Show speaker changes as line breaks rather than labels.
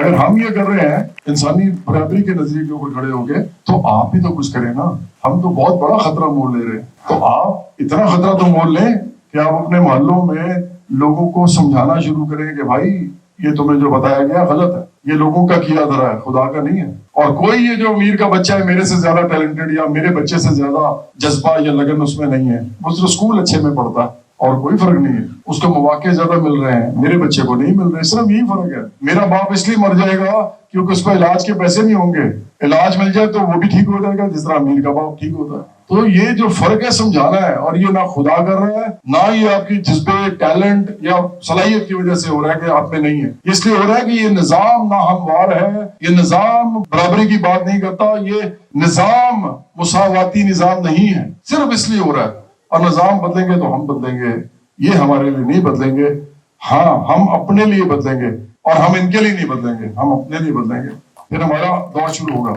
اگر ہم یہ کر رہے ہیں انسانی برابری کے نظریے کے اوپر کھڑے ہو گئے تو آپ بھی تو کچھ کریں نا. ہم تو بہت بڑا خطرہ مول لے رہے ہیں, تو آپ اتنا خطرہ تو مول لیں کہ آپ اپنے محلوں میں لوگوں کو سمجھانا شروع کریں کہ بھائی یہ تمہیں جو بتایا گیا غلط ہے, یہ لوگوں کا کیا دھرا ہے, خدا کا نہیں ہے. اور کوئی یہ جو امیر کا بچہ ہے میرے سے زیادہ ٹیلنٹڈ یا میرے بچے سے زیادہ جذبہ یا لگن اس میں نہیں ہے, وہ صرف اسکول اچھے میں پڑھتا ہے اور کوئی فرق نہیں ہے, اس کو مواقع زیادہ مل رہے ہیں, میرے بچے کو نہیں مل رہے, صرف یہی فرق ہے. میرا باپ اس لیے مر جائے گا کیونکہ اس کو علاج کے پیسے نہیں ہوں گے, علاج مل جائے تو وہ بھی ٹھیک ہو جائے گا جس طرح امیر کا باپ ٹھیک ہوتا ہے. تو یہ جو فرق ہے سمجھانا ہے, اور یہ نہ خدا کر رہا ہے نہ یہ آپ کی جذبے ٹیلنٹ یا صلاحیت کی وجہ سے ہو رہا ہے کہ آپ میں نہیں ہے, اس لیے ہو رہا ہے کہ یہ نظام ناہموار ہے, یہ نظام برابری کی بات نہیں کرتا, یہ نظام مساواتی نظام نہیں ہے, صرف اس لیے ہو رہا ہے. اور نظام بدلیں گے تو ہم بدلیں گے, یہ ہمارے لیے نہیں بدلیں گے. ہاں ہم اپنے لیے بدلیں گے اور ہم ان کے لیے نہیں بدلیں گے, ہم اپنے لیے بدلیں گے, پھر ہمارا دور شروع ہوگا.